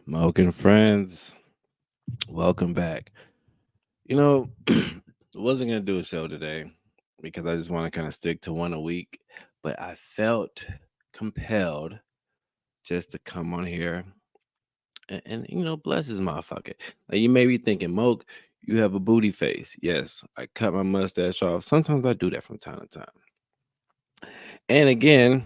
Moke and friends, welcome back. I wasn't gonna do a show today because I just want to kind of stick to one a week, but I felt compelled just to come on here and bless this motherfucker. Now you may be thinking, Moke, you have a booty face. Yes, I cut my mustache off. Sometimes I do that from time to time. And again,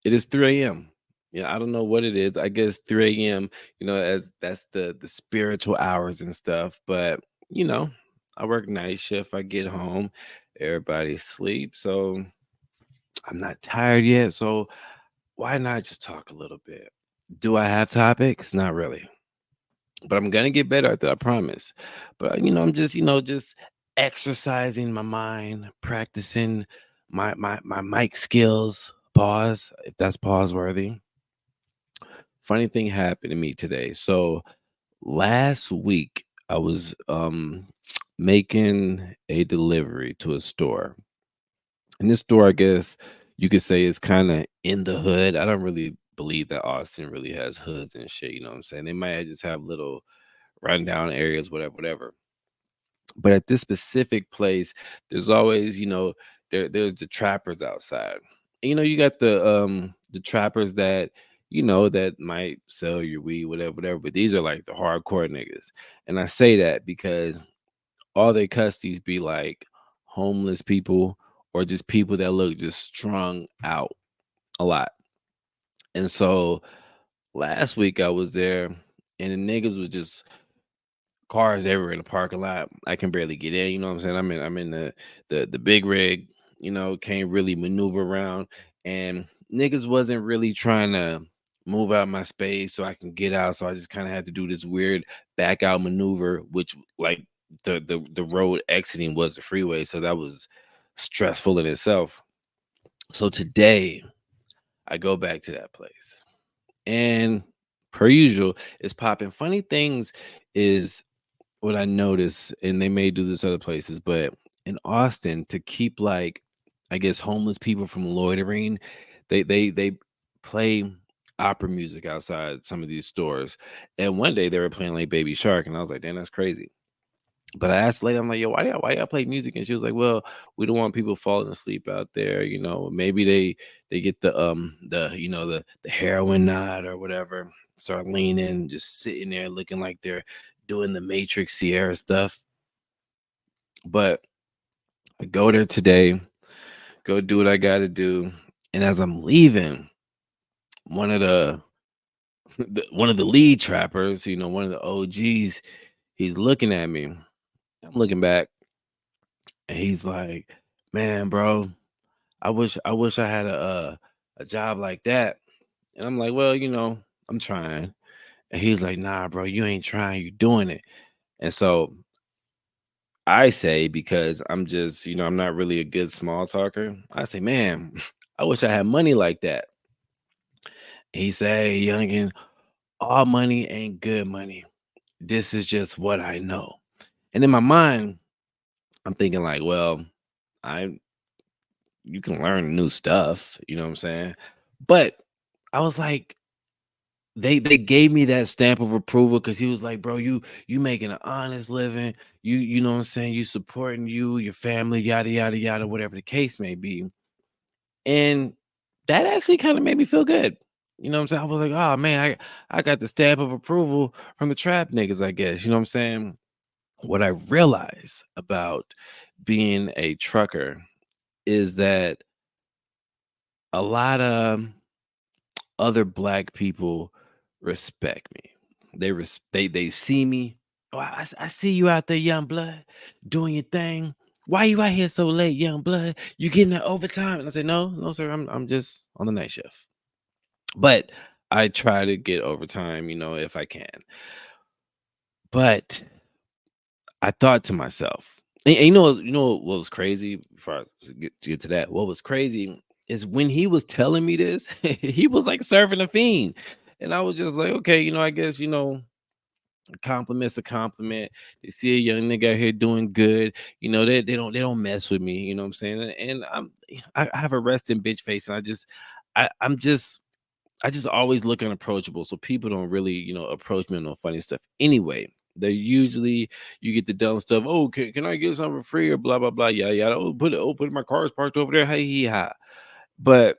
it is 3 a.m. Yeah, I don't know what it is. I guess 3 a.m., as that's the spiritual hours and stuff. But, you know, I work night shift. I get home, everybody sleep. So I'm not tired yet. So why not just talk a little bit? Do I have topics? Not really. But I'm gonna get better at that, I promise. But I'm just exercising my mind, practicing my mic skills. Pause, if that's pause worthy. Funny thing happened to me today. So last week I was making a delivery to a store. And this store, I guess you could say, is kind of in the hood. I don't really believe that Austin really has hoods and shit, you know what I'm saying? They might just have little rundown areas, whatever, whatever. But at this specific place, there's always, there's the trappers outside. You got the trappers that that might sell your weed, whatever, whatever. But these are like the hardcore niggas. And I say that because all they custies be like homeless people or just people that look just strung out a lot. And so last week I was there and the niggas was just cars everywhere in the parking lot. I can barely get in. You know what I'm saying? I'm in the big rig. Can't really maneuver around, and niggas wasn't really trying to move out my space so I can get out. So I just kind of had to do this weird back out maneuver, which like the road exiting was the freeway, so that was stressful in itself. So today I go back to that place, and per usual, it's popping. Funny things is what I noticed, and they may do this other places, but in Austin, to keep like, I guess, homeless people from loitering, they play opera music outside some of these stores. And one day they were playing like Baby Shark, and I was like, damn, that's crazy. But I asked later, I'm like, yo, why y'all play music? And she was like, well, we don't want people falling asleep out there. Maybe they get the heroin nod or whatever, start leaning, just sitting there looking like they're doing the Matrix Sierra stuff. But I go there today, go do what I gotta do. And as I'm leaving, one of one of the lead trappers, one of the OGs, he's looking at me. I'm looking back, and he's like, "Man, bro, I wish I had a job like that." And I'm like, "Well, I'm trying." And he's like, "Nah, bro, you ain't trying, you doing it." And so I say, because I'm just, I'm not really a good small talker. I say, "Man, I wish I had money like that." He say, "Hey, youngin, all money ain't good money. This is just what I know." And in my mind, I'm thinking like, well, I you can learn new stuff, you know what I'm saying? But I was like, they gave me that stamp of approval because he was like, bro, you making an honest living, you know what I'm saying, you supporting your family, yada yada yada, whatever the case may be. And that actually kind of made me feel good. You know what I'm saying? I was like, oh man, I got the stamp of approval from the trap niggas, I guess. You know what I'm saying? What I realize about being a trucker is that a lot of other black people respect me. They see me. Oh, I see you out there, young blood, doing your thing. Why you out here so late, young blood? You getting that overtime? And I say, no, no, sir. I'm just on the night shift. But I try to get overtime, if I can. But I thought to myself, and what was crazy before I get to that? What was crazy is when he was telling me this, he was like serving a fiend. And I was just like, okay, I guess, a compliment's a compliment. They see a young nigga out here doing good, they don't mess with me, you know what I'm saying? And I have a resting bitch face, and I'm just I just always look unapproachable, so people don't really, approach me on no funny stuff. Anyway, they're usually you get the dumb stuff. Oh, can I get something for free or blah blah blah? Yeah, yeah. Put it. My car is parked over there. Hey, hee, ha. But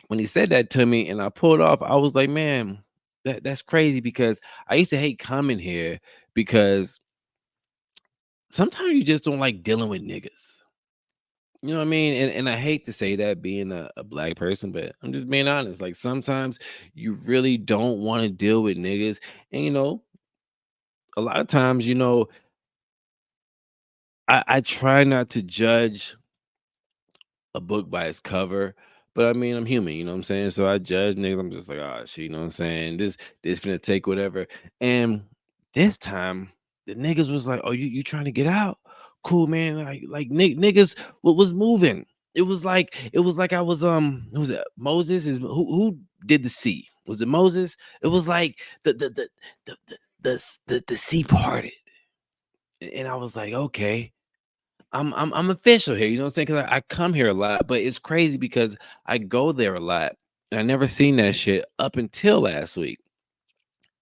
when he said that to me and I pulled off, I was like, man, that's crazy because I used to hate coming here because sometimes you just don't like dealing with niggas. You know what I mean? And I hate to say that being a black person, but I'm just being honest. Like sometimes you really don't want to deal with niggas. And a lot of times, I try not to judge a book by its cover. But I mean, I'm human, you know what I'm saying? So I judge niggas. I'm just like, oh shit, you know what I'm saying? This finna take whatever. And this time, the niggas was like, oh, you trying to get out? Cool, man. Niggas was moving. It was like I was who was it? Moses is who did the sea? Was it Moses? It was like the sea parted. And I was like, okay. I'm official here, you know what I'm saying? Because I come here a lot, but it's crazy because I go there a lot, and I never seen that shit up until last week.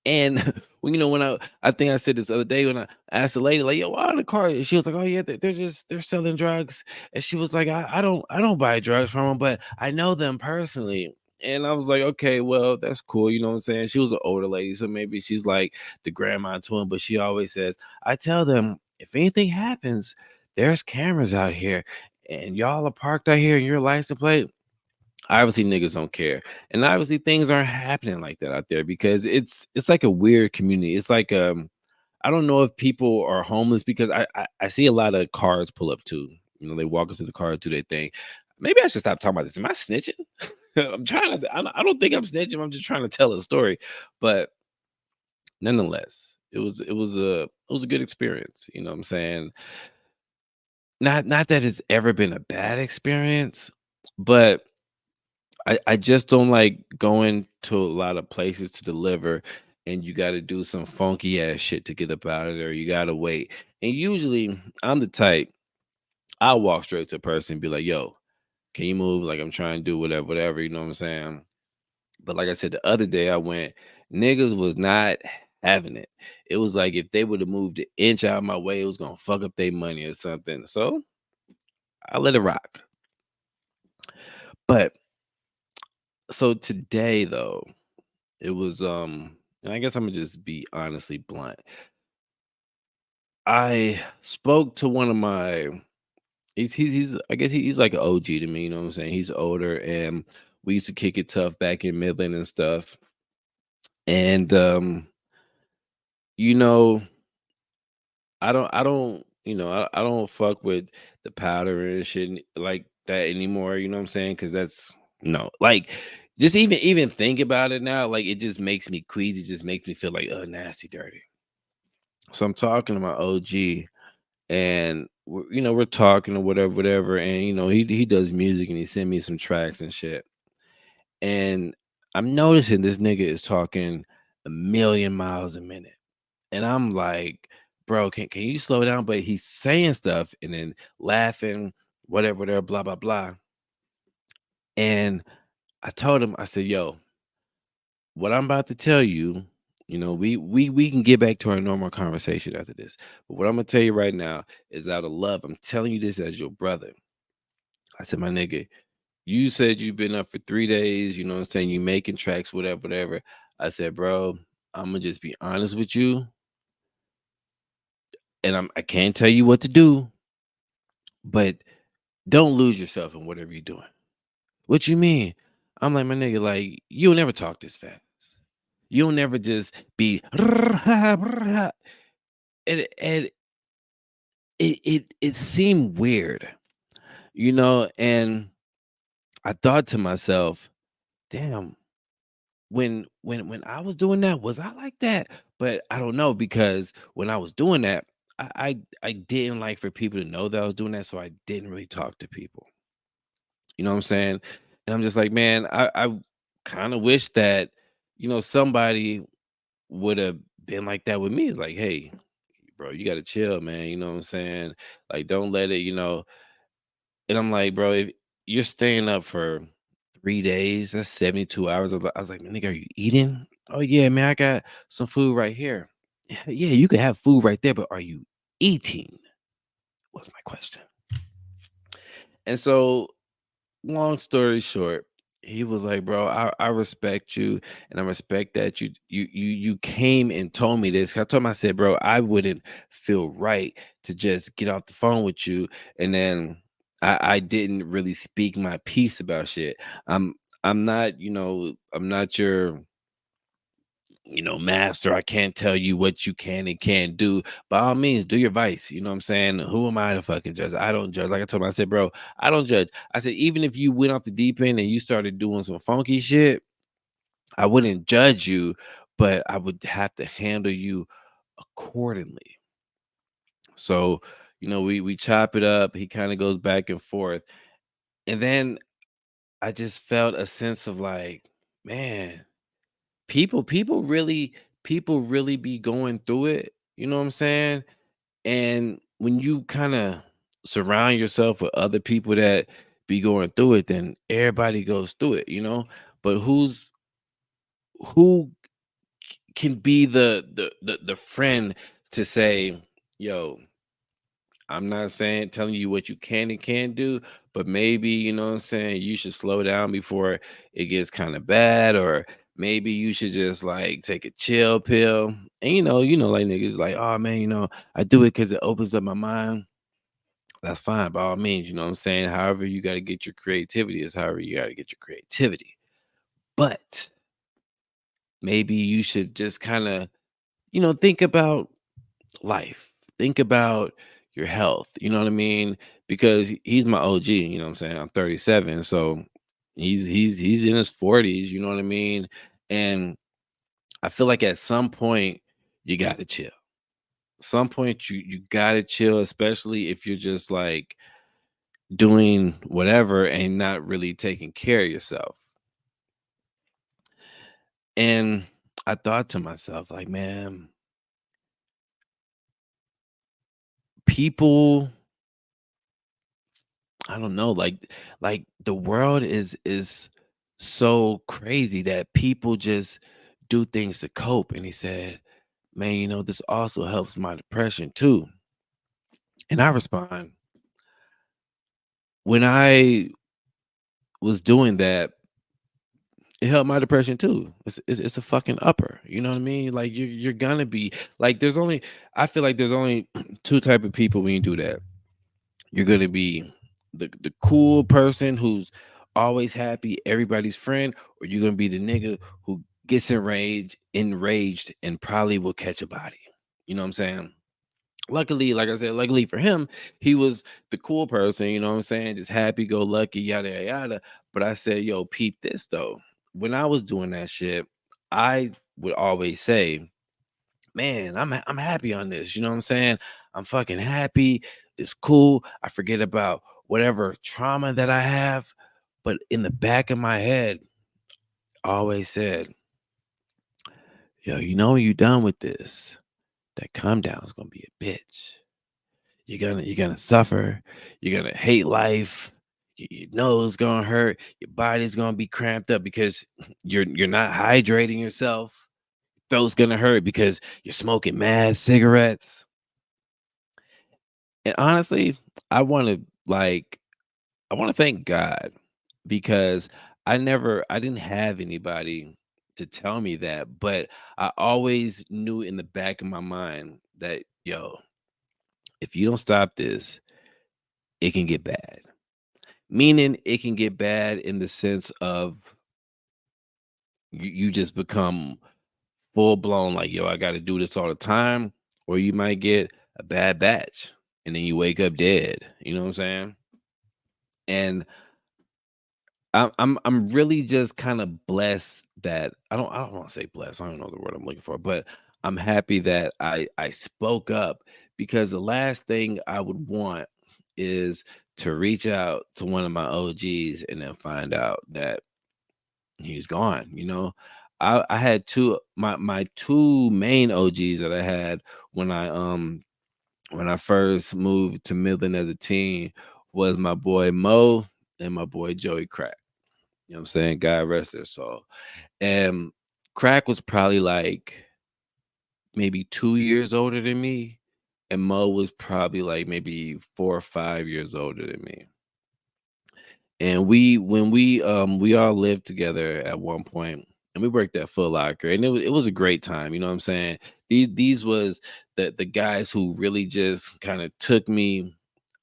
And when I think I said this other day when I asked the lady, like, yo, why in the car? And she was like, oh yeah, they're selling drugs. And she was like, I don't buy drugs from them, but I know them personally. And I was like, okay, well, that's cool. You know what I'm saying? She was an older lady, so maybe she's like the grandma to him, but she always says, I tell them if anything happens, there's cameras out here, and y'all are parked out here, and your license plate. Obviously, niggas don't care, and obviously, things aren't happening like that out there because it's like a weird community. It's like I don't know if people are homeless because I see a lot of cars pull up too. They walk up to the car, do their thing. Maybe I should stop talking about this. Am I snitching? I'm trying to. I don't think I'm snitching. I'm just trying to tell a story, but nonetheless, it was a good experience. You know what I'm saying? Not that it's ever been a bad experience, but I just don't like going to a lot of places to deliver, and you gotta do some funky ass shit to get up out of there. You gotta wait. And usually I'm the type, I'll walk straight to a person and be like, yo, can you move? Like I'm trying to do whatever, whatever, you know what I'm saying? But like I said, the other day I went, niggas was not having it. It was like if they would have moved an inch out of my way, it was gonna fuck up their money or something. So I let it rock. But so today though, it was and I guess I'm gonna just be honestly blunt. I spoke to one of my he's I guess he's like an OG to me, you know what I'm saying? He's older and we used to kick it tough back in Midland and stuff. And you know, I don't fuck with the powder and shit like that anymore, you know what I'm saying? Cause that's no, like just even think about it now, like it just makes me queasy, just makes me feel like oh nasty dirty. So I'm talking to my OG and we're talking or whatever, whatever. And he does music and he sent me some tracks and shit. And I'm noticing this nigga is talking a million miles a minute. And I'm like, bro, can you slow down? But he's saying stuff and then laughing, whatever, whatever, blah, blah, blah. And I told him, I said, yo, what I'm about to tell you, we can get back to our normal conversation after this. But what I'm gonna tell you right now is out of love. I'm telling you this as your brother. I said, my nigga, you said you've been up for 3 days, you know what I'm saying? You making tracks, whatever, whatever. I said, bro, I'm gonna just be honest with you. And I can't tell you what to do, but don't lose yourself in whatever you're doing. What you mean? I'm like, my nigga, like, you'll never talk this fast. You'll never just be and it seemed weird, and I thought to myself, damn, when I was doing that, was I like that? But I don't know because when I was doing that, I didn't like for people to know that I was doing that, so I didn't really talk to people. You know what I'm saying? And I'm just like, man, I kind of wish that somebody would have been like that with me. It's like, hey, bro, you gotta chill, man. You know what I'm saying? Like, don't let it. And I'm like, bro, if you're staying up for 3 days. That's 72 hours. I was like, "Man, nigga, are you eating?" "Oh yeah, man, I got some food right here." Yeah, you can have food right there, but are you eating? Was my question. And so, long story short, he was like, "Bro, I respect you, and I respect that you came and told me this." I told him, I said, "Bro, I wouldn't feel right to just get off the phone with you, and then I didn't really speak my piece about shit. I'm I'm not, I'm not your master. I can't tell you what you can and can't do. By all means, do your vice. You know what I'm saying? Who am I to fucking judge? I don't judge. Like I told him, I said, bro, I don't judge. I said, even if you went off the deep end and you started doing some funky shit, I wouldn't judge you, but I would have to handle you accordingly. So, we chop it up. He kind of goes back and forth. And then I just felt a sense of like, man, people really be going through it, you know what I'm saying? And when you kind of surround yourself with other people that be going through it, then everybody goes through it, but who can be the friend to say, yo, I'm not saying telling you what you can and can't do, but maybe, what I'm saying, you should slow down before it gets kind of bad, or maybe you should just like take a chill pill. And like niggas like, oh man, I do it because it opens up my mind. That's fine by all means, you know what I'm saying? However, you got to get your creativity is however you got to get your creativity. But maybe you should just kind of, think about life. Think about your health, you know what I mean? Because he's my OG, you know what I'm saying? I'm 37, so he's in his 40s, you know what I mean? And I feel like at some point you got to chill. Some point you got to chill, especially if you're just like doing whatever and not really taking care of yourself. And I thought to myself like, man, people, I don't know, like the world is so crazy that people just do things to cope. And he said, "Man, this also helps my depression too." And I respond, when I was doing that, it helped my depression too. It's a fucking upper. You know what I mean? Like you're gonna be like I feel like there's only two type of people when you do that. You're gonna be the cool person who's always happy, everybody's friend, or you're gonna be the nigga who gets enraged, and probably will catch a body. You know what I'm saying? Luckily, like I said, luckily for him, he was the cool person, you know what I'm saying? Just happy go lucky, yada yada yada. But I said, yo, peep this though. When I was doing that shit, I would always say, man, I'm happy on this. You know what I'm saying? I'm fucking happy. It's cool. I forget about whatever trauma that I have. But in the back of my head, I always said, yo, when you done with this, that calm down is gonna be a bitch. You're gonna suffer. You're gonna hate life. Your nose gonna hurt. Your body's gonna be cramped up because you're not hydrating yourself. Throat's gonna hurt because you're smoking mad cigarettes. And honestly, I want to I want to thank God because I didn't have anybody to tell me that, but I always knew in the back of my mind that yo, if you don't stop this, it can get bad. Meaning it can get bad in the sense of you just become full blown like yo, I got to do this all the time, or you might get a bad batch and then you wake up dead. You know what I'm saying? And I'm really just kind of blessed that I don't want to say blessed. I don't know the word I'm looking for, but I'm happy that I spoke up because the last thing I would want is to reach out to one of my OGs and then find out that he's gone. I had my two main OGs that I had when I first moved to Midland as a teen was my boy Moe and my boy Joey Crack. You know what I'm saying? God rest their soul. And Crack was probably like maybe 2 years older than me, and Mo was probably like maybe 4 or 5 years older than me. And we all lived together at one point, and we worked at Foot Locker, and it was a great time. You know what I'm saying? These was the guys who really just kind of took me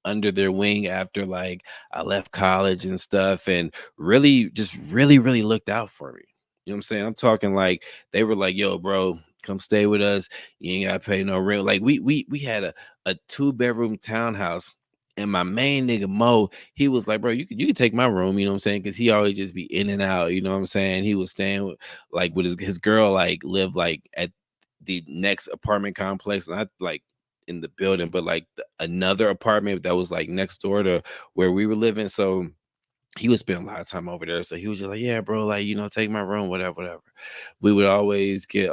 under their wing after like I left college and stuff, and really just really looked out for me. You know what I'm saying? I'm talking like they were like, "Yo, bro, come stay with us. You ain't gotta pay no rent." Like we had a 2 bedroom townhouse, and my main nigga Mo, he was like, "Bro, you can take my room." You know what I'm saying? Because he always just be in and out. You know what I'm saying? He was staying with, like with his girl, like lived like at the next apartment complex, not like in the building, but like another apartment that was like next door to where we were living. So he would spend a lot of time over there. So he was just like, "Yeah, bro, like, take my room, whatever, whatever." We would always get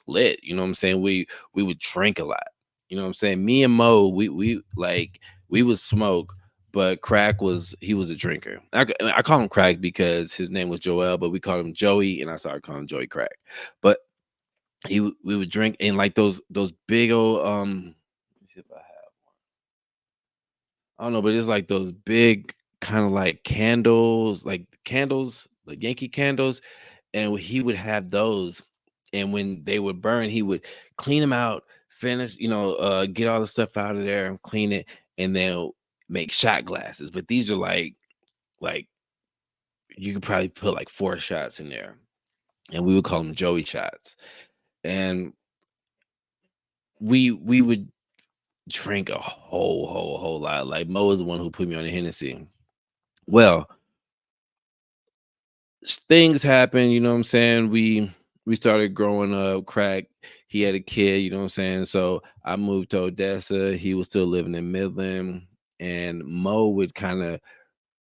lit, you know what I'm saying? We would drink a lot. You know what I'm saying? Me and Mo, we like we would smoke, but Crack was he was a drinker. I call him Crack because his name was Joel, but we called him Joey, and I started calling him Joey Crack. But we would drink in like those big old let me see if I don't know, but it's like those big kind of like candles, like Yankee candles, and he would have those, and when they would burn, he would clean them out, finish, get all the stuff out of there and clean it, and then make shot glasses. But these are like you could probably put like 4 shots in there, and we would call them Joey shots. And we would drink a whole lot. Like Mo was the one who put me on the Hennessy. Well, things happen, you know what I'm saying? We started growing up. Crack, he had a kid, you know what I'm saying? So I moved to Odessa. He was still living in Midland, and Mo would kind of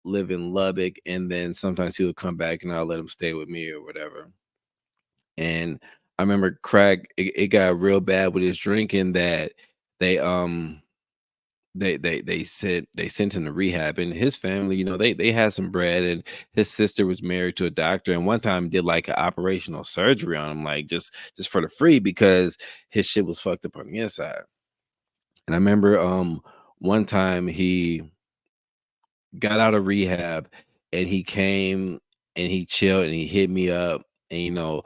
live in Lubbock, and then sometimes he would come back and I'll let him stay with me or whatever. And I remember Crack, it got real bad with his drinking that they they sent him to rehab, and his family, they had some bread, and his sister was married to a doctor, and one time did like an operational surgery on him, like just for the free, because his shit was fucked up on the inside. And I remember one time he got out of rehab, and he came and he chilled and he hit me up, and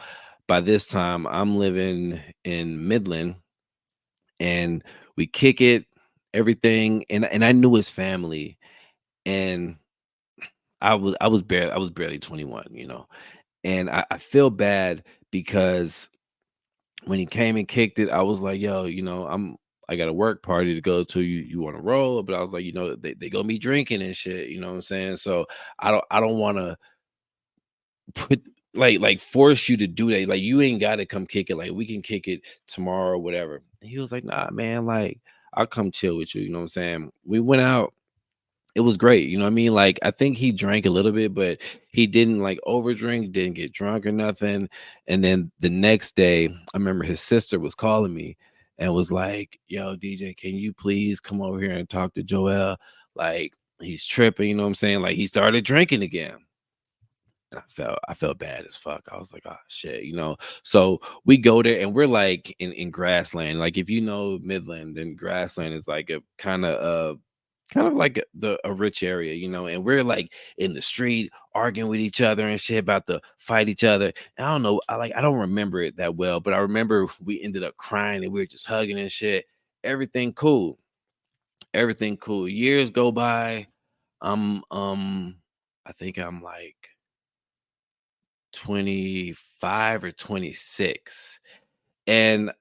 by this time I'm living in Midland, and we kick it, everything, and I knew his family, and I was barely 21, and I feel bad because when he came and kicked it, I was like, "Yo, I got a work party to go to. You want to roll?" But I was like, they gonna be drinking and shit. You know what I'm saying? So I don't want to put like force you to do that. Like, you ain't got to come kick it. Like, we can kick it tomorrow or whatever. And he was like, "Nah, man. Like, I'll come chill with you." You know what I'm saying? We went out. It was great, you know what I mean? Like, I think he drank a little bit, but he didn't like overdrink, didn't get drunk or nothing. And then the next day, I remember his sister was calling me and was like, "Yo, DJ, can you please come over here and talk to Joel? Like, he's tripping, you know what I'm saying? Like, he started drinking again." And I felt bad as fuck. I was like, "Oh shit," you know. So we go there, and we're like in grassland. Like, if you know Midland, then grassland is like a kind of like a rich area, and we're like in the street arguing with each other and shit, about to fight each other. And I don't know, I don't remember it that well, but I remember we ended up crying and we were just hugging and shit. Everything cool. Everything cool. Years go by. I think I'm like 25 or 26. And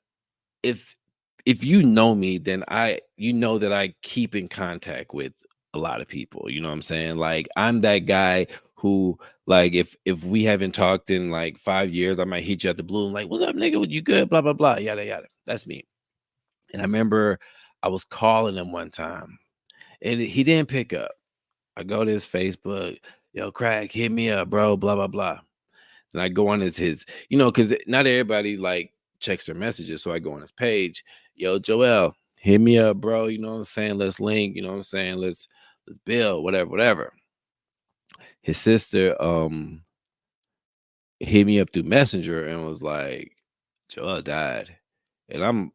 if you know me, then you know that I keep in contact with a lot of people, you know what I'm saying? Like, I'm that guy who, like, if we haven't talked in like 5 years, I might hit you at the blue and like, "What's up, nigga? You good?" Blah blah blah, yada yada. That's me. And I remember I was calling him one time, and he didn't pick up. I go to his Facebook, "Yo, Crack, hit me up, bro." Blah blah blah. And I go on his, because not everybody like checks their messages. So I go on his page. "Yo, Joel, hit me up, bro. You know what I'm saying? Let's link. You know what I'm saying? Let's build, whatever, whatever." his sister hit me up through Messenger and was like, Joel died. And I'm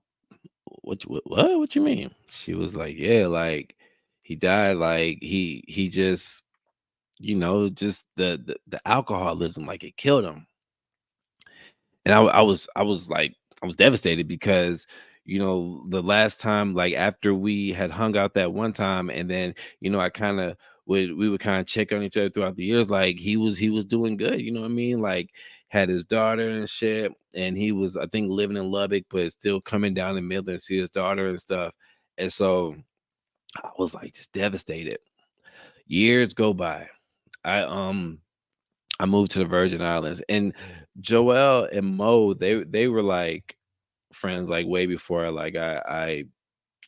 what you mean? She was like, yeah, like he died, like he just, just the alcoholism, like it killed him. And I was like, I was devastated because, the last time, like after we had hung out that one time, and then, I kind of we would kind of check on each other throughout the years. Like he was doing good, you know what I mean? Like had his daughter and shit, and he was, I think, living in Lubbock, but still coming down in Midland to see his daughter and stuff. And so I was like just devastated. Years go by. I I moved to the Virgin Islands, and Joel and Mo, they were like friends like way before I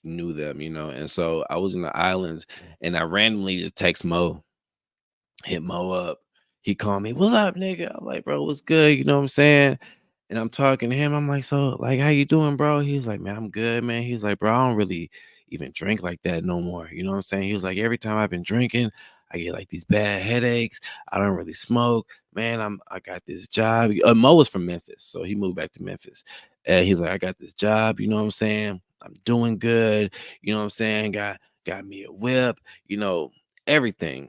knew them, And so I was in the islands, and I randomly just text Mo, hit Mo up. He called me, "What's up, nigga?" I'm like, "Bro, what's good?" You know what I'm saying? And I'm talking to him. I'm like, "So, like, how you doing, bro?" He's like, "Man, I'm good, man." He's like, "Bro, I don't really even drink like that no more." You know what I'm saying? He was like, "Every time I've been drinking, I get like these bad headaches. I don't really smoke. Man, I got this job." Mo was from Memphis, so he moved back to Memphis. And he's like, "I got this job, you know what I'm saying? I'm doing good, you know what I'm saying? Got me a whip, you know, everything."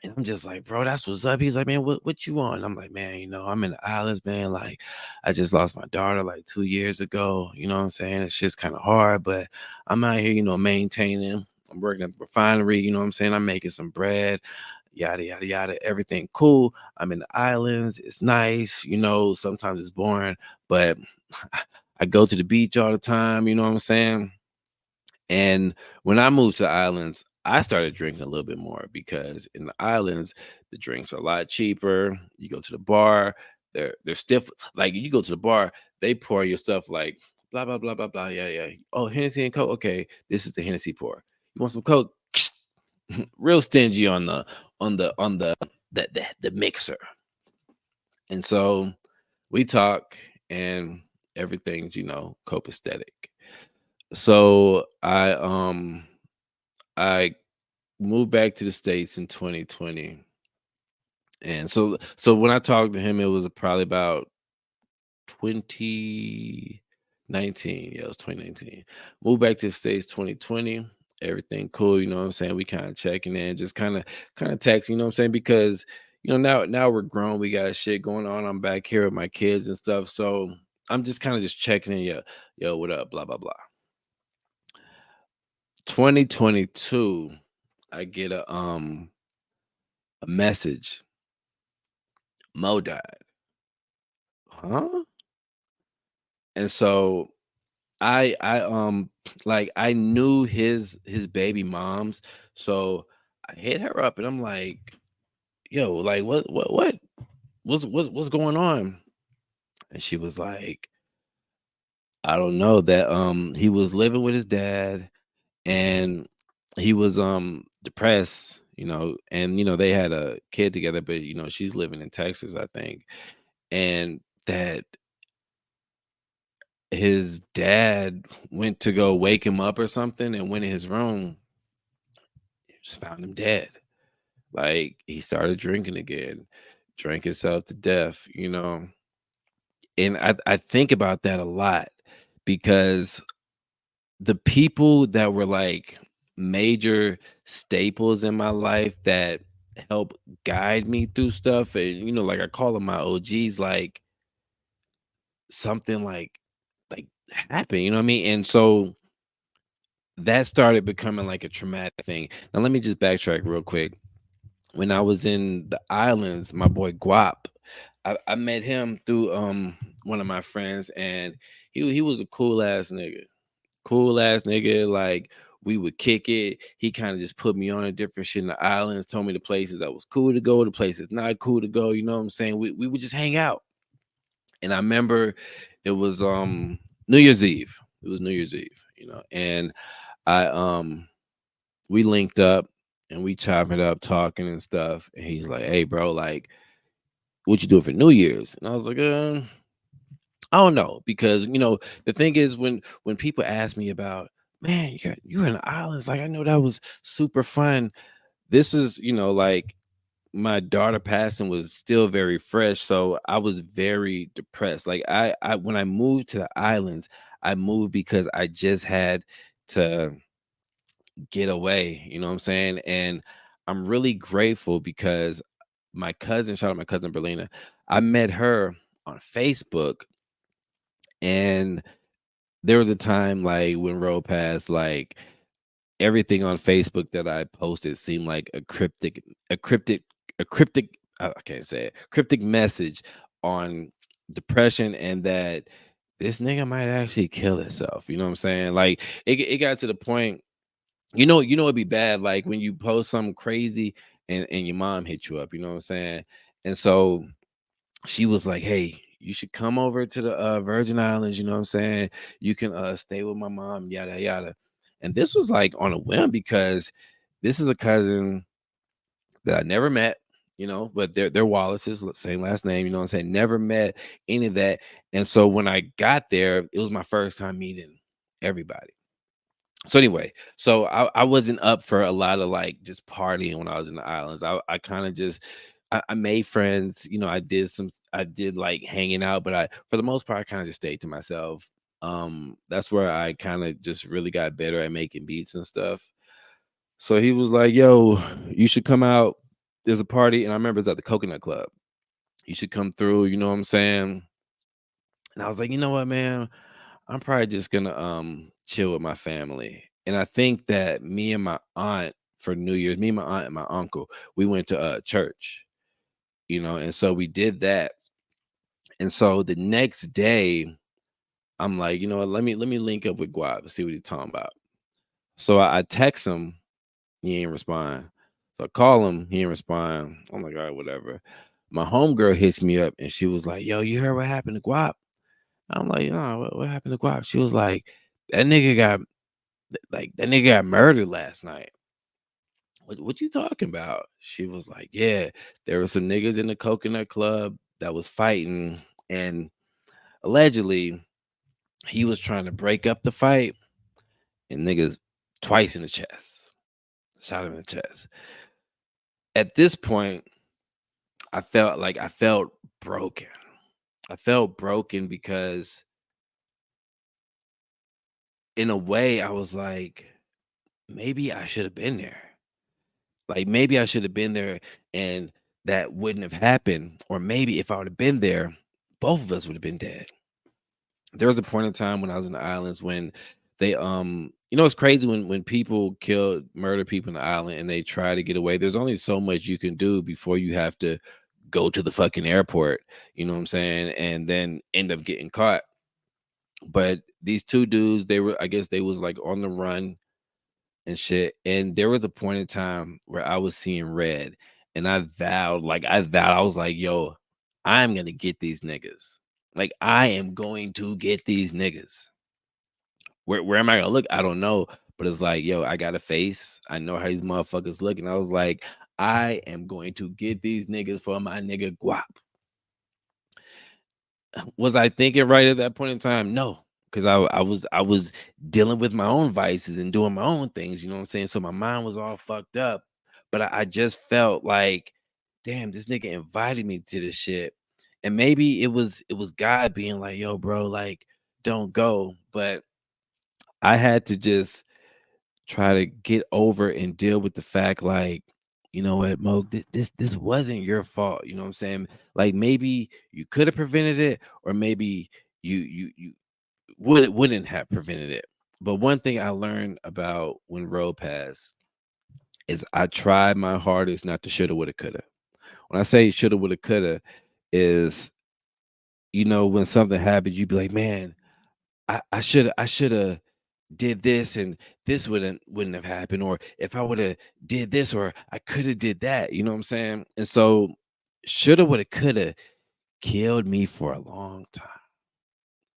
And I'm just like, "Bro, that's what's up." He's like, "Man, what you want?" I'm like, "Man, I'm in the islands, man. Like, I just lost my daughter like 2 years ago. You know what I'm saying? It's just kind of hard, but I'm out here, maintaining. I'm working at the refinery, you know what I'm saying? I'm making some bread, yada, yada, yada. Everything cool. I'm in the islands. It's nice, sometimes it's boring, but I go to the beach all the time, you know what I'm saying? And when I moved to the islands, I started drinking a little bit more because in the islands, the drinks are a lot cheaper. You go to the bar, they're stiff. Like you go to the bar, they pour your stuff like blah blah blah blah blah. Yeah, yeah. Oh, Hennessy and Coke. Okay, this is the Hennessy pour. You want some Coke? Real stingy on the mixer. And so we talk, and everything's, copacetic. So I moved back to the States in 2020. And so when I talked to him, it was probably about 2019. Yeah, it was 2019. Moved back to the States 2020. Everything cool, you know what I'm saying? We kind of checking in, just kind of texting, you know what I'm saying? Because now we're grown, we got shit going on. I'm back here with my kids and stuff. So I'm just kind of just checking in. Yeah, yo, what up? Blah blah blah. 2022, I get a message. Mo died. Huh? And so I like I knew his baby moms, so I hit her up and I'm like, "Yo, like what's going on?" And she was like, "I don't know, that he was living with his dad, and he was depressed, and they had a kid together, but she's living in Texas, I think. And that his dad went to go wake him up or something and went in his room, just found him dead. Like he started drinking again, drank himself to death. And I think about that a lot because the people that were like major staples in my life that help guide me through stuff, and like I call them my OGs, like something like happened, you know what I mean? And so that started becoming like a traumatic thing. Now let me just backtrack real quick. When I was in the islands, my boy Guap, I met him through one of my friends, and he was a cool ass nigga. Cool ass nigga. Like we would kick it. He kind of just put me on a different shit in the islands, told me the places that was cool to go, the places not cool to go. You know what I'm saying? We would just hang out. And I remember it was New Year's Eve. It was New Year's Eve, and I we linked up and we chopped it up talking and stuff. And he's like, "Hey, bro, like, what you doing for New Year's?" And I was like, I don't know, because the thing is, when people ask me about, man, you're in the islands, like I know that was super fun. This is like." my daughter passing was still very fresh, so I was very depressed. Like I when I moved to the islands, I moved because I just had to get away, you know what I'm saying? And I'm really grateful because my cousin, shout out my cousin Berlina, I met her on Facebook, and there was a time like when Ro passed, like everything on Facebook that I posted seemed like a cryptic, a cryptic, I can't say it, cryptic message on depression, and that this nigga might actually kill himself. You know what I'm saying? Like it got to the point, it'd be bad, like when you post something crazy and your mom hit you up, you know what I'm saying? And so she was like, "Hey, you should come over to the Virgin Islands, you know what I'm saying? You can stay with my mom, yada yada." And this was like on a whim because this is a cousin that I never met, but they're Wallace's, same last name, you know what I'm saying? Never met any of that. And so when I got there, it was my first time meeting everybody. So anyway, so I wasn't up for a lot of like just partying when I was in the islands. I kind of just I made friends, I did like hanging out, but I for the most part I kind of just stayed to myself. That's where I kind of just really got better at making beats and stuff. So he was like, "Yo, you should come out. There's a party." And I remember it's at the Coconut Club. "You should come through, you know what I'm saying?" And I was like, "You know what, man? I'm probably just gonna chill with my family." And I think that me and my aunt for New Year's, me and my aunt and my uncle, we went to church, and so we did that. And so the next day, I'm like, you know what, let me link up with Guap and see what he's talking about. So I text him, he ain't respond. So I call him, he ain't respond. I'm like, all right, whatever. My homegirl hits me up and she was like, "Yo, you heard what happened to Guap?" I'm like, "Oh, what happened to Guap?" She was like, "That nigga got that nigga got murdered last night." What you talking about? She was like, "Yeah, there were some niggas in the Coconut Club that was fighting, and allegedly he was trying to break up the fight, and niggas twice in the chest, shot him in the chest." At this point, I felt broken. I felt broken because in a way I was like, maybe I should have been there. Like maybe I should have been there and that wouldn't have happened. Or maybe if I would have been there, both of us would have been dead. There was a point in time when I was in the islands when they it's crazy when people murder people in the island and they try to get away. There's only so much you can do before you have to go to the fucking airport, you know what I'm saying? And then end up getting caught. But these two dudes, I guess they was like on the run and shit. And there was a point in time where I was seeing red, and I vowed, I was like, "Yo, I'm gonna get these niggas. Like, I am going to get these niggas. Where am I gonna look? I don't know." But it's like, yo, I got a face. I know how these motherfuckers look. And I was like, I am going to get these niggas for my nigga Guap. Was I thinking right at that point in time? No, because I was dealing with my own vices and doing my own things. You know what I'm saying? So my mind was all fucked up. But I just felt like, damn, this nigga invited me to this shit, and maybe it was God being like, "Yo, bro, like, don't go." But I had to just try to get over and deal with the fact, like, you know what, Mo, this wasn't your fault. You know what I'm saying? Like maybe you could have prevented it, or maybe you wouldn't have prevented it. But one thing I learned about when Ro passed is I tried my hardest not to shoulda, woulda, coulda. When I say shoulda, woulda, coulda, is when something happens, you be like, man, I shoulda did this and this wouldn't have happened, or if I would have did this, or I could have did that, you know what I'm saying? And so shoulda, woulda, coulda killed me for a long time.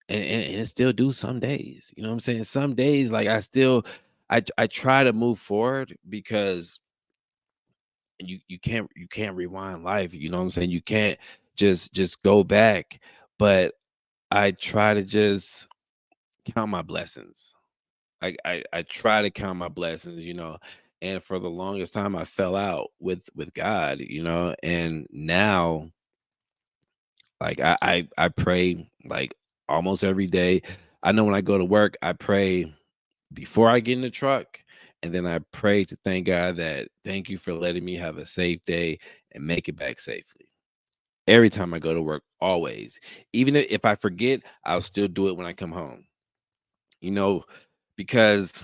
And it still do some days. You know what I'm saying? Some days, like I try to move forward because you can't rewind life. You know what I'm saying? You can't just go back. But I try to just count my blessings. I try to count my blessings, and for the longest time I fell out with God, and now like I pray like almost every day. I know when I go to work, I pray before I get in the truck, and then I pray to thank God that thank you for letting me have a safe day and make it back safely. Every time I go to work, always. Even if I forget, I'll still do it when I come home. You know, because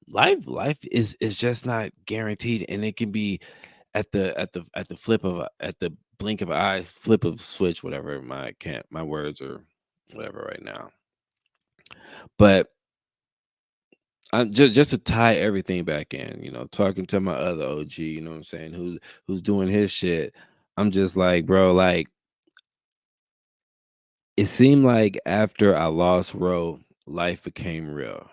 life is just not guaranteed, and it can be at the at the blink of an eye, flip of switch, whatever my words or whatever right now. But just to tie everything back in, talking to my other OG, you know what I'm saying, who's doing his shit. I'm just like, bro, like it seemed like after I lost Ro, life became real.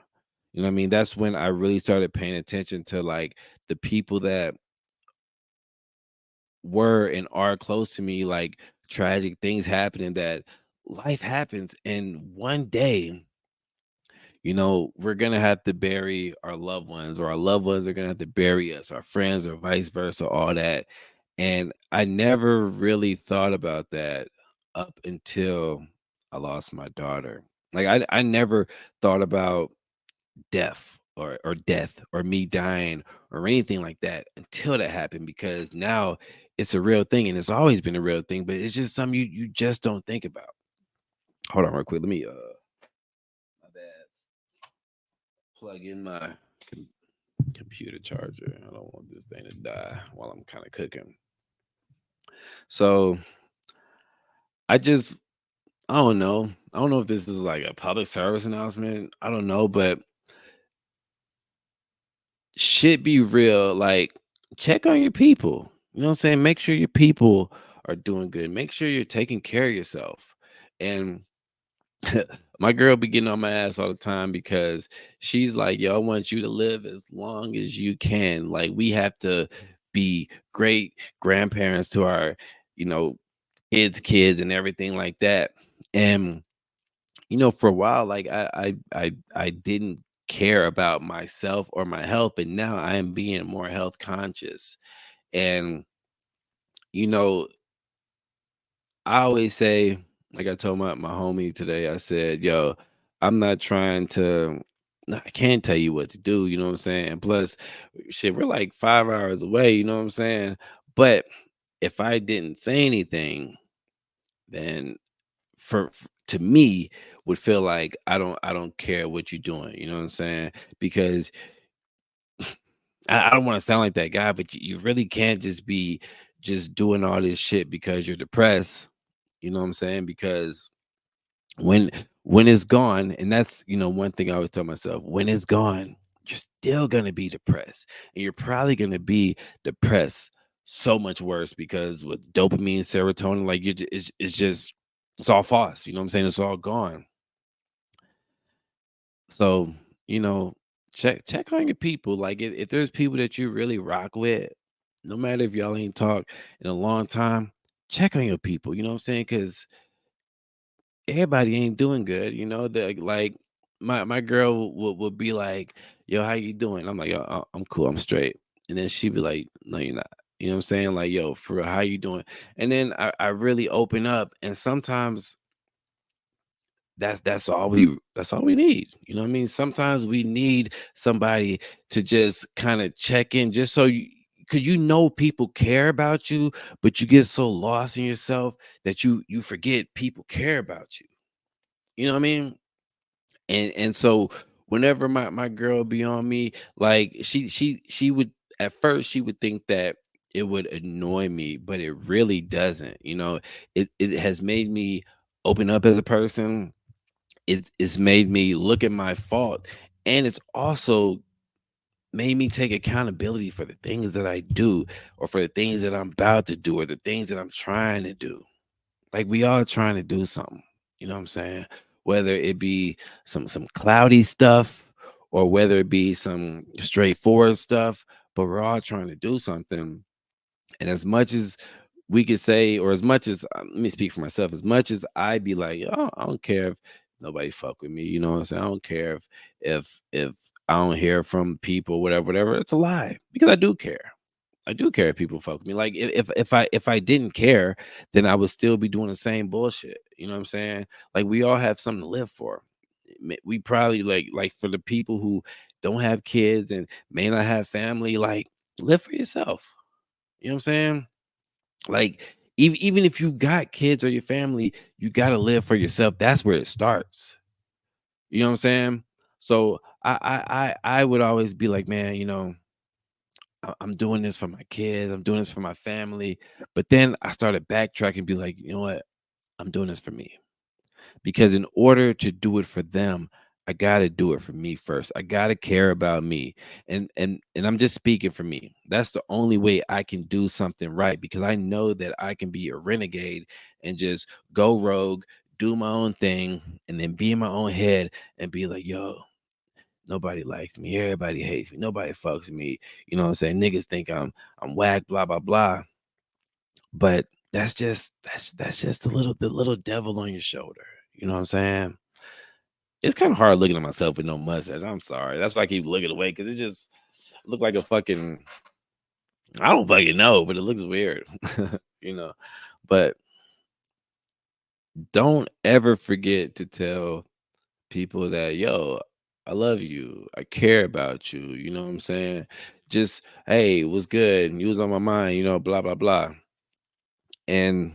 You know what I mean? That's when I really started paying attention to like the people that were and are close to me, like tragic things happening that life happens. And one day, we're gonna have to bury our loved ones, or our loved ones are gonna have to bury us, our friends, or vice versa, all that. And I never really thought about that up until I lost my daughter. Like I never thought about death or me dying or anything like that until that happened, because now it's a real thing, and it's always been a real thing, but it's just something you just don't think about. Hold on real quick. Let me my bad. Plug in my computer charger. I don't want this thing to die while I'm kind of cooking. So I just I don't know. I don't know if this is like a public service announcement. I don't know, but shit be real. Like, check on your people. You know what I'm saying? Make sure your people are doing good. Make sure you're taking care of yourself. And my girl be getting on my ass all the time because she's like, yo, I want you to live as long as you can. Like, we have to be great grandparents to our, you know, kids and everything like that. And for a while, like I didn't care about myself or my health, but now I am being more health conscious. And you know, I always say, like I told my homie today, I said, yo, I'm not trying to I can't tell you what to do, you know what I'm saying? And plus, shit, we're like 5 hours away, you know what I'm saying? But if I didn't say anything, then to me would feel like I don't care what you're doing, you know what I'm saying? Because I don't want to sound like that guy, but you really can't just be just doing all this shit because you're depressed. You know what I'm saying? Because when when it's gone, and that's one thing I always tell myself, when it's gone, you're still gonna be depressed. And you're probably gonna be depressed so much worse, because with dopamine, serotonin, like it's just it's all false. You know what I'm saying? It's all gone. So, you know, check on your people. Like if there's people that you really rock with, no matter if y'all ain't talked in a long time, check on your people. You know what I'm saying? Because everybody ain't doing good. Like my girl would be like, "Yo, how you doing?" I'm like, "Yo, I'm cool. I'm straight." And then she'd be like, "No, you're not." You know what I'm saying? Like, "Yo, for real, how you doing?" And then I really open up, and sometimes that's all we need. You know what I mean? Sometimes we need somebody to just kind of check in, just so you, because people care about you, but you get so lost in yourself that you forget people care about you. You know what I mean? And so whenever my girl be on me, like she would, at first she would think that it would annoy me, but it really doesn't. It has made me open up as a person. It's made me look at my fault, and it's also made me take accountability for the things that I do, or for the things that I'm about to do, or the things that I'm trying to do. Like, we all trying to do something, you know what I'm saying? Whether it be some cloudy stuff, or whether it be some straightforward stuff, but we're all trying to do something. And as much as we could say, or as much as let me speak for myself, as much as I be like, oh, I don't care if nobody fuck with me, you know what I'm saying? I don't care if I don't hear from people, whatever, whatever. It's a lie because I do care. I do care if people fuck with me. Like if I didn't care, then I would still be doing the same bullshit. You know what I'm saying? Like we all have something to live for. We probably like for the people who don't have kids and may not have family, like live for yourself. You know what I'm saying? Like even if you got kids or your family, you gotta live for yourself. That's where it starts. You know what I'm saying? So I would always be like, man, I'm doing this for my kids. I'm doing this for my family. But then I started backtracking and be like, you know what? I'm doing this for me. Because in order to do it for them, I gotta do it for me first. I gotta care about me. And I'm just speaking for me. That's the only way I can do something right because I know that I can be a renegade and just go rogue, do my own thing, and then be in my own head and be like, yo, nobody likes me. Everybody hates me. Nobody fucks with me. You know what I'm saying? Niggas think I'm whack, blah, blah, blah. But that's just the little devil on your shoulder. You know what I'm saying? It's kind of hard looking at myself with no mustache. I'm sorry. That's why I keep looking away because it just look like a fucking I don't fucking know, but it looks weird. you know. But don't ever forget to tell people that, yo, I love you. I care about you. You know what I'm saying? Just, hey, what's good? You was on my mind, blah, blah, blah. And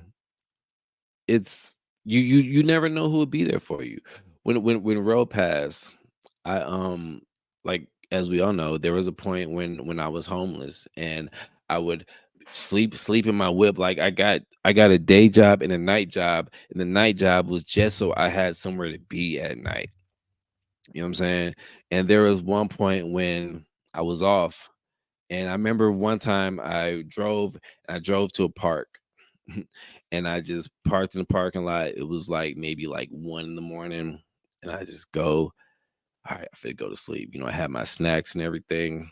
it's you never know who will be there for you. When Ro passed, I like as we all know, there was a point when I was homeless and I would sleep in my whip. Like I got a day job and a night job, and the night job was just so I had somewhere to be at night. You know what I'm saying? And there was one point when I was off, and I remember one time I drove to a park and I just parked in the parking lot. It was like maybe like 1 in the morning. And I just go, all right, I finna go to sleep. I had my snacks and everything.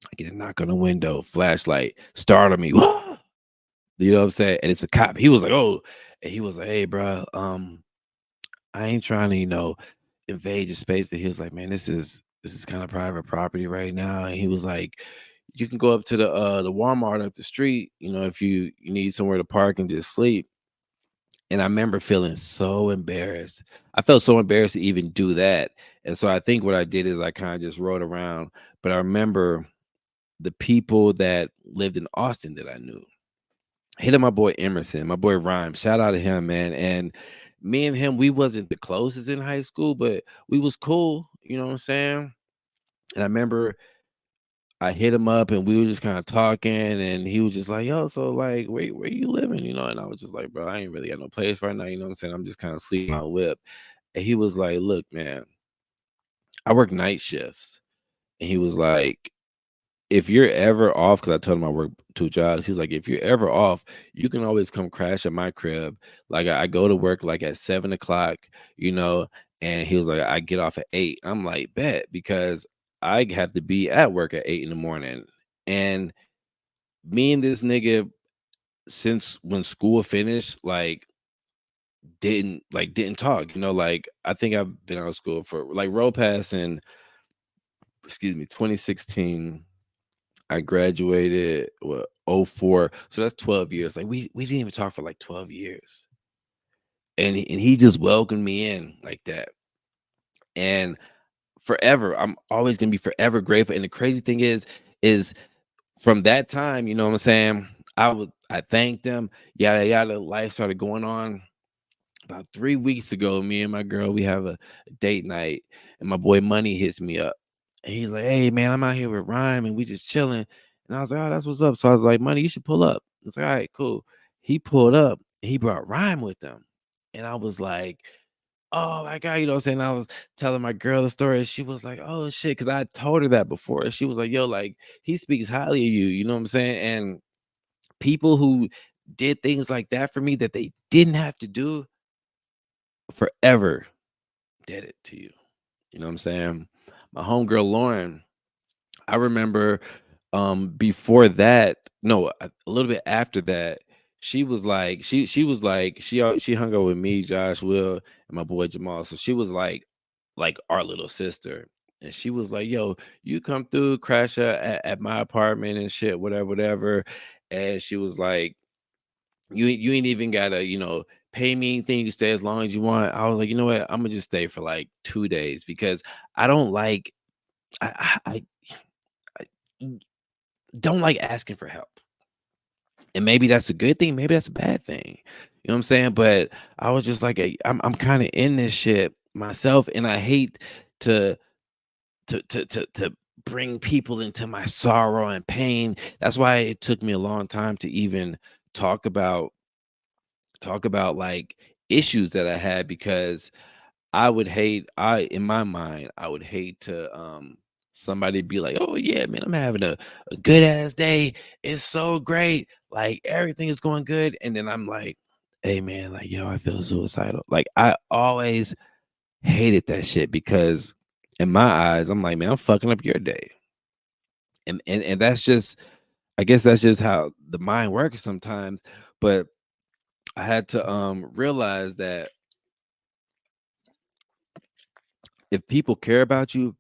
I get a knock on the window, flashlight, startle me. You know what I'm saying? And it's a cop. He was like, oh, and he was like, hey, bro, I ain't trying to, invade your space, but he was like, man, this is kind of private property right now. And he was like, you can go up to the Walmart up the street, if you need somewhere to park and just sleep. And I remember feeling so embarrassed. I felt so embarrassed to even do that. And so I think what I did is I kind of just rode around. But I remember the people that lived in Austin that I knew. Hit up my boy Emerson, my boy Rhyme. Shout out to him, man. And me and him, we wasn't the closest in high school, but we was cool. You know what I'm saying? And I remember I hit him up and we were just kind of talking, and he was just like, yo, so like where you living? And I was just like, bro, I ain't really got no place right now, you know what I'm saying? I'm just kind of sleeping my whip. And he was like, look, man, I work night shifts. And he was like, if you're ever off, because I told him I work 2 jobs, he's like, if you're ever off, you can always come crash at my crib. Like I go to work like at 7 o'clock, you know, and he was like, I get off at 8. I'm like, bet, because I have to be at work at 8 in the morning. And me and this nigga, since when school finished, like didn't talk. Like I think I've been out of school for like roll pass in, excuse me, 2016. I graduated what, '04, so that's 12 years. Like we didn't even talk for like 12 years. And he just welcomed me in like that. And forever, I'm always gonna be forever grateful. And the crazy thing is from that time, you know what I'm saying? I thanked them, yada yada. Life started going on. About 3 weeks ago, me and my girl, we have a date night, and my boy Money hits me up. And he's like, hey man, I'm out here with Rhyme and we just chilling. And I was like, oh, that's what's up. So I was like, Money, you should pull up. It's like, all right, cool. He pulled up, he brought Rhyme with him. And I was like, oh my God, you know what I'm saying? I was telling my girl the story, and she was like, oh shit, because I told her that before. And she was like, yo, like, he speaks highly of you know what I'm saying? And people who did things like that for me that they didn't have to do forever did it to you. You know what I'm saying? My homegirl Lauren, I remember before that, no, a little bit after that, she was like, she was like, she hung out with me, Josh, Will, and my boy Jamal. So she was like our little sister. And she was like, "Yo, you come through, crash at my apartment and shit, whatever, whatever." And she was like, you ain't even gotta, pay me anything. You stay as long as you want." I was like, you know what? I'm gonna just stay for like 2 days because I don't like I don't like asking for help. And maybe that's a good thing, maybe that's a bad thing. You know what I'm saying? But I was just like, I'm kind of in this shit myself, and I hate to to bring people into my sorrow and pain. That's why it took me a long time to even talk about like issues that I had, because I in my mind, I would hate to somebody be like, "Oh yeah, man, I'm having a good ass day. It's so great. Like everything is going good." And then I'm like, "Hey man, like yo, I feel suicidal." Like I always hated that shit because in my eyes, I'm like, "Man, I'm fucking up your day." And that's just, I guess that's just how the mind works sometimes. But I had to realize that if people care about you,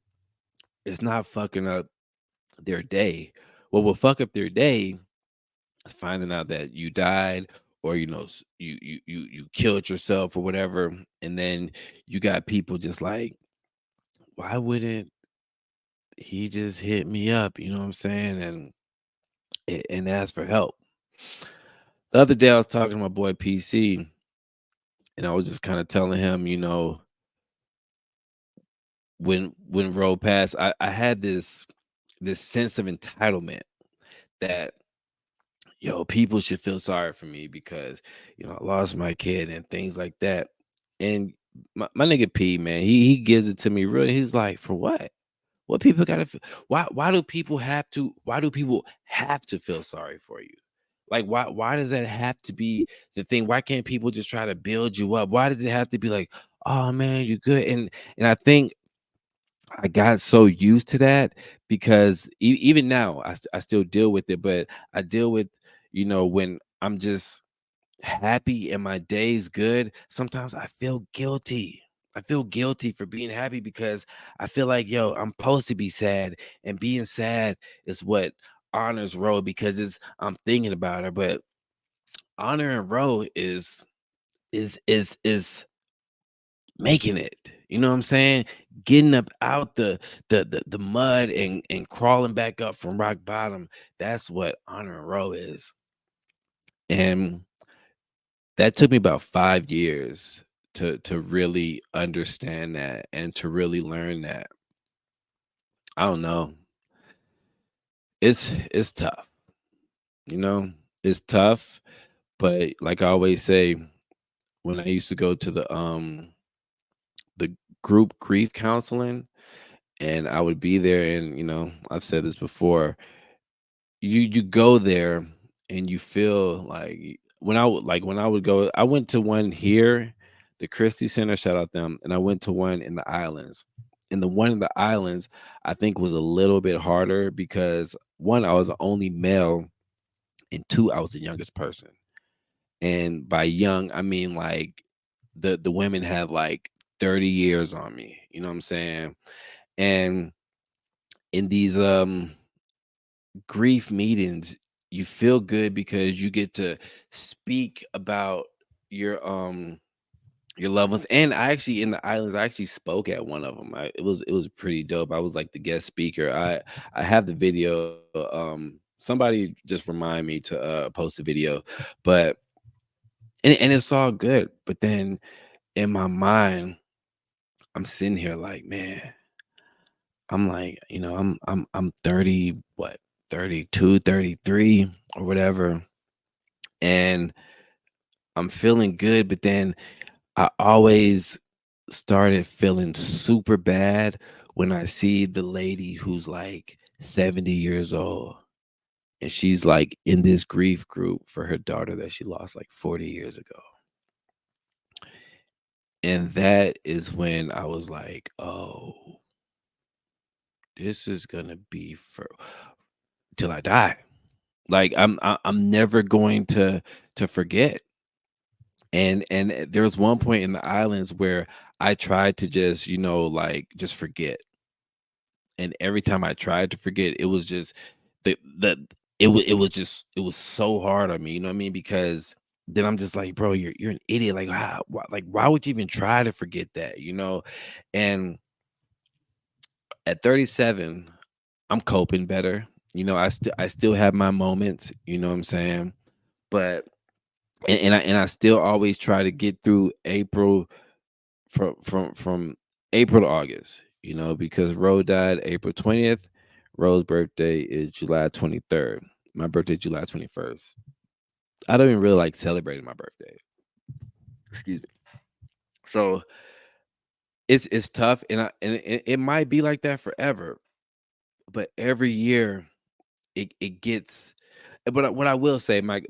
it's not fucking up their day. What will fuck up their day is finding out that you died, or you killed yourself or whatever, and then you got people just like, why wouldn't he just hit me up? You know what I'm saying? And ask for help. The other day I was talking to my boy PC, and I was just kind of telling him, when Ro passed, I had this sense of entitlement that, yo, people should feel sorry for me because, I lost my kid and things like that. And my nigga P, man, he gives it to me real. He's like, for what? What people gotta why do people have to feel sorry for you? Like why does that have to be the thing? Why can't people just try to build you up? Why does it have to be like, oh man, you're good? And I think I got so used to that because even now I still deal with it, but I deal with, when I'm just happy and my day's good, sometimes I feel guilty. I feel guilty for being happy because I feel like, yo, I'm supposed to be sad, and being sad is what honors Ro, because I'm thinking about her. But honoring Ro is making it. You know what I'm saying? Getting up out the mud and crawling back up from rock bottom. That's what honoring Ro is. And that took me about 5 years to really understand that and to really learn that. I don't know. It's tough, you know? It's tough, but like I always say, when I used to go to the group grief counseling, and I would be there, and I've said this before, you go there and you feel like when I would go, I went to one here, the Christie Center, shout out them, and I went to one in the islands. And the one in the islands, I think, was a little bit harder because one, I was the only male, and two, I was the youngest person. And by young, I mean like the women had like 30 years on me. You know what I'm saying? And in these grief meetings, you feel good because you get to speak about your loved ones. And I actually, in the islands, I actually spoke at one of them. It was pretty dope. I was like the guest speaker. I have the video. Somebody just remind me to post a video, but and it's all good. But then in my mind, I'm sitting here like, man, I'm like, I'm 30, what, 32, 33 or whatever. And I'm feeling good, but then I always started feeling super bad when I see the lady who's like 70 years old, and she's like in this grief group for her daughter that she lost like 40 years ago. And that is when I was like, oh, this is gonna be for till I die. Like I'm never going to forget. And there was one point in the islands where I tried to just, like, just forget. And every time I tried to forget, it was just the it was so hard on me, you know what I mean? Because then I'm just like, bro, you're an idiot. Like, why would you even try to forget that, you know? And at 37, I'm coping better. You know, I still have my moments, you know what I'm saying? But and I still always try to get through April from April to August, you know, because Ro died April 20th. Ro's birthday is July 23rd. My birthday July 21st. I don't even really like celebrating my birthday. Excuse me. So it's tough, and it might be like that forever, but every year it gets. But what I will say, my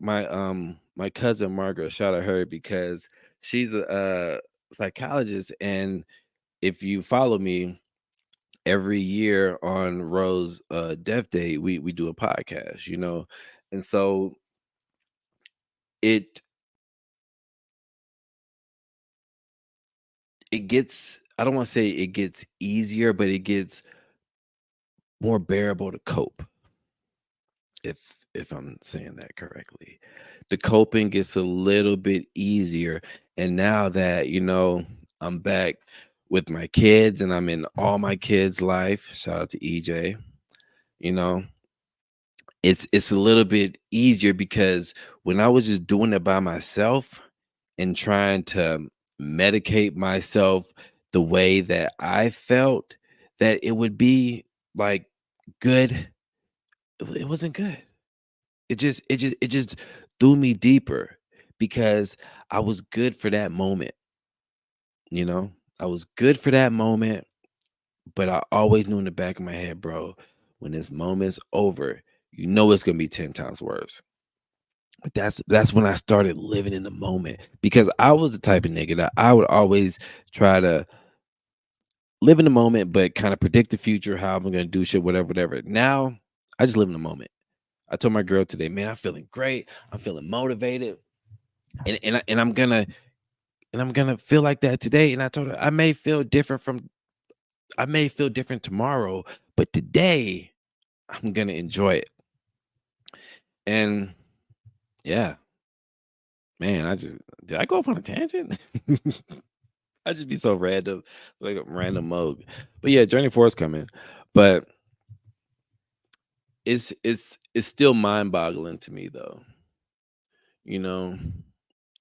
cousin Margaret, shout out her because she's a psychologist, and if you follow me, every year on Rose death day, we do a podcast, you know, and so it it gets. I don't want to say it gets easier, but it gets more bearable to cope. If if I'm saying that correctly, the coping gets a little bit easier, and now that you know I'm back with my kids, and I'm in all my kids' life. Shout out to EJ. You know, it's a little bit easier because when I was just doing it by myself and trying to medicate myself the way that I felt that it would be like good, it wasn't good. It just threw me deeper because I was good for that moment, you know? I was good for that moment, but I always knew in the back of my head, bro, when this moment's over, you know it's gonna be 10 times worse. But that's when I started living in the moment because I was the type of nigga that I would always try to live in the moment, but kind of predict the future, how I'm gonna do shit, whatever, whatever. Now I just live in the moment. I told my girl today, man, I'm feeling great. I'm feeling motivated, and I'm gonna feel like that today. And I told her I may feel different tomorrow, but today I'm gonna enjoy it. And yeah, man, I just did I go off on a tangent? I just be so random, like a random mode. But yeah, Journey 4 is coming. But it's still mind boggling to me though, you know.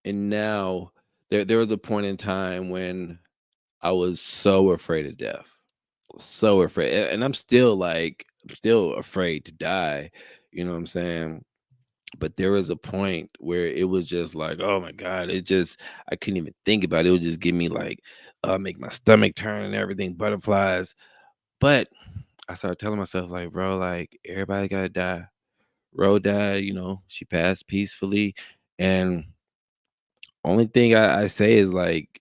And now there was a point in time when I was so afraid of death. So afraid. And I'm still like I'm still afraid to die. You know what I'm saying? But there was a point where it was just like, oh my God, it just I couldn't even think about it. It would just give me like make my stomach turn and everything, butterflies. But I started telling myself, like, bro, like everybody gotta die. Ro died, you know, she passed peacefully. And only thing I say is like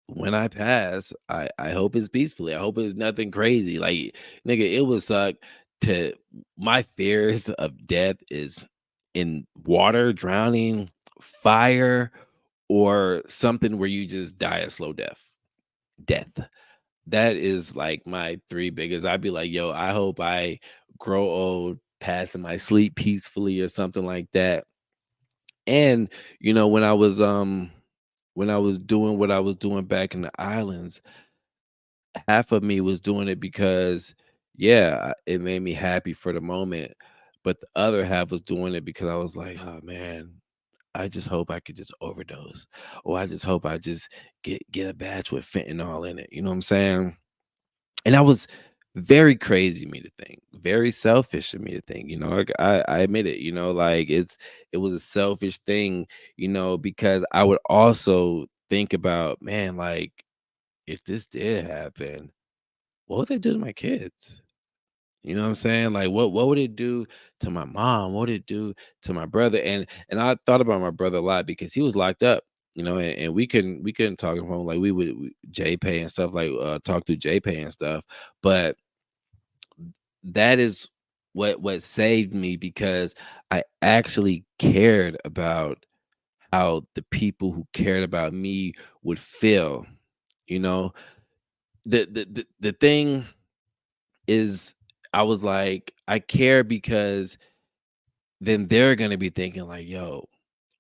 when I pass, I hope it's peacefully. I hope it's nothing crazy. Like, nigga, it would suck to my fears of death is in water, drowning, fire, or something where you just die a slow death. Death. That is like my three biggest. I'd be like, yo, I hope I grow old, pass in my sleep peacefully or something like that. And you know, when I was doing what I was doing back in the islands, half of me was doing it because, yeah, it made me happy for the moment. But the other half was doing it because I was like, oh man, I just hope I could just overdose. Or I just hope I just get a batch with fentanyl in it. You know what I'm saying? And that was very crazy of me to think, very selfish of me to think, you know. Like, I admit it, you know, like it was a selfish thing, you know, because I would also think about, man, like if this did happen, what would they do to my kids? You know what I'm saying? Like what would it do to my mom? What would it do to my brother? And I thought about my brother a lot because he was locked up, you know, and we couldn't talk to him like JPay and stuff like talk through JPay and stuff. But that is what saved me because I actually cared about how the people who cared about me would feel, you know. The thing is I was like, I care because then they're gonna be thinking like, yo,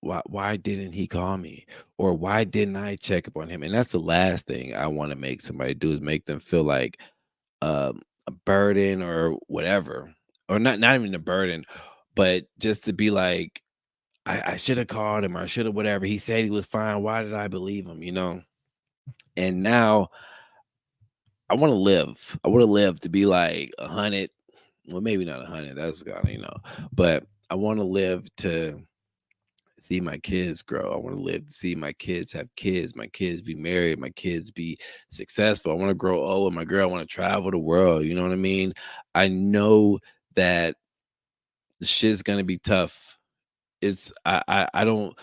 why didn't he call me? Or why didn't I check up on him? And that's the last thing I want to make somebody do is make them feel like a burden or whatever. Or not even a burden, but just to be like, I should have called him or I should have whatever. He said he was fine. Why did I believe him? And now I want to live. I want to live to be like 100. Well, maybe not 100. That's gotta. But I want to live to see my kids grow. I want to live to see my kids have kids, my kids be married, my kids be successful. I want to grow old with my girl. I want to travel the world. You know what I mean? I know that the shit's gonna be tough. It's I don't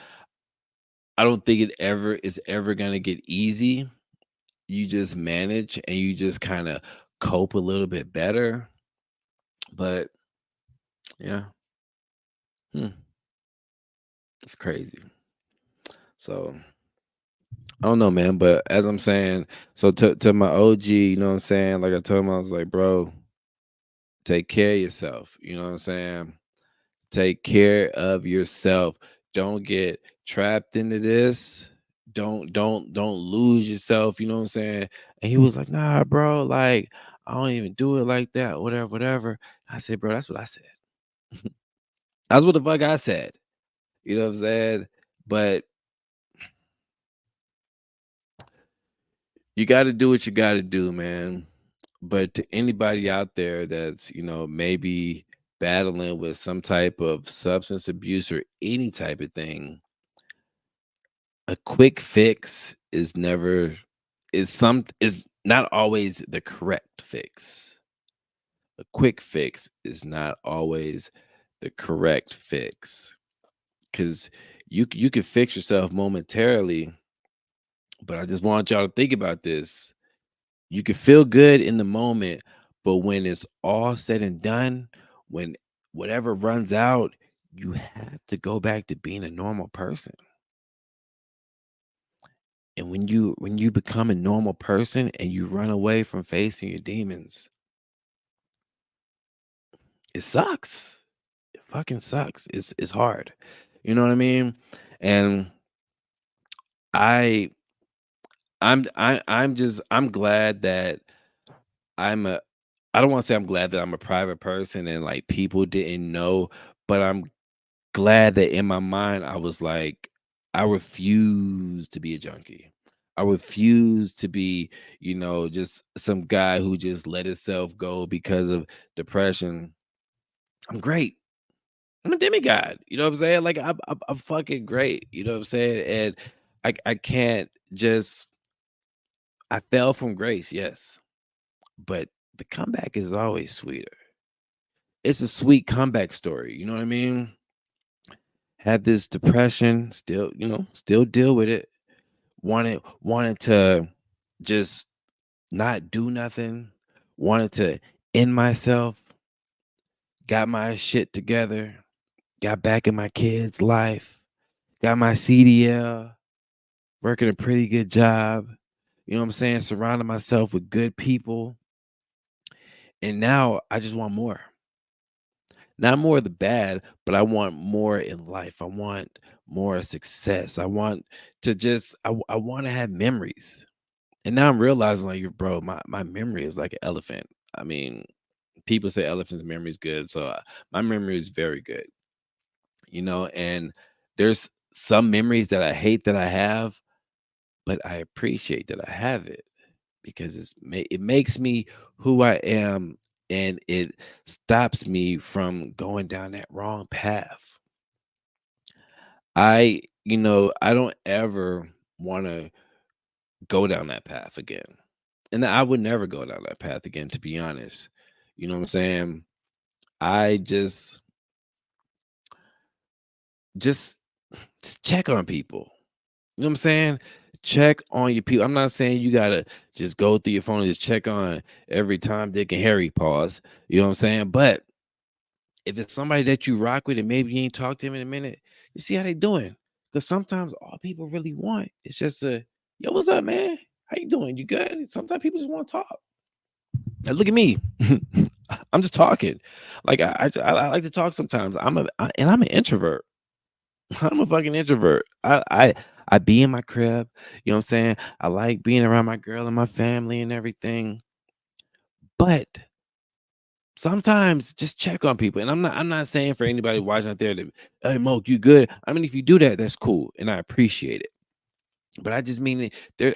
think it ever gonna get easy. You just manage and you just kind of cope a little bit better. But yeah, hmm, it's crazy. So I don't know, man. But as I'm saying, so to my OG, you know what I'm saying? Like I told him, I was like, bro, take care of yourself. You know what I'm saying? Take care of yourself. Don't get trapped into this. Don't lose yourself. You know what I'm saying? And he was like, nah, bro, like I don't even do it like that. Whatever, whatever. I said, bro, that's what I said. That's what the fuck I said. You know what I'm saying? But you got to do what you got to do, man. But to anybody out there that's, maybe battling with some type of substance abuse or any type of thing, a quick fix is not always the correct fix. A quick fix is not always the correct fix cuz you can fix yourself momentarily, but I just want y'all to think about this. You can feel good in the moment, but when it's all said and done, when whatever runs out, you have to go back to being a normal person. And when you become a normal person and you run away from facing your demons, it sucks. It fucking sucks. It's hard. You know what I mean? And I I'm glad that I'm a I don't want to say I'm glad that I'm a private person and like people didn't know, but I'm glad that in my mind I was like, I refuse to be a junkie. I refuse to be, just some guy who just let himself go because of depression. I'm great. I'm a demigod. You know what I'm saying? Like I'm fucking great. You know what I'm saying? And I can't just I fell from grace, yes, but the comeback is always sweeter. It's a sweet comeback story. You know what I mean? Had this depression, still deal with it. Wanted to just not do nothing. Wanted to end myself. Got my shit together. Got back in my kids' life. Got my CDL. Working a pretty good job. You know what I'm saying? Surrounding myself with good people. And now I just want more. Not more of the bad, but I want more in life. I want more success. I want to just I want to have memories. And now I'm realizing like, bro, my memory is like an elephant. I mean, people say elephant's memory is good, so my memory is very good. And there's some memories that I hate that I have, but I appreciate that I have it because it makes me who I am and it stops me from going down that wrong path. I don't ever want to go down that path again. And I would never go down that path again, to be honest. You know what I'm saying? I just check on people. You know what I'm saying? Check on your people. I'm not saying you gotta just go through your phone and just check on every Tom, Dick, and Harry pause. You know what I'm saying? But if it's somebody that you rock with and maybe you ain't talked to him in a minute, you see how they doing. Because sometimes all people really want is just a yo, what's up, man? How you doing? You good? Sometimes people just want to talk. And look at me. I'm just talking. Like I like to talk sometimes. And I'm an introvert. I'm a fucking introvert. I be in my crib. You know what I'm saying? I like being around my girl and my family and everything. But sometimes just check on people. And I'm not saying for anybody watching out there that, hey Moke, you good? I mean, if you do that, that's cool. And I appreciate it. But I just mean there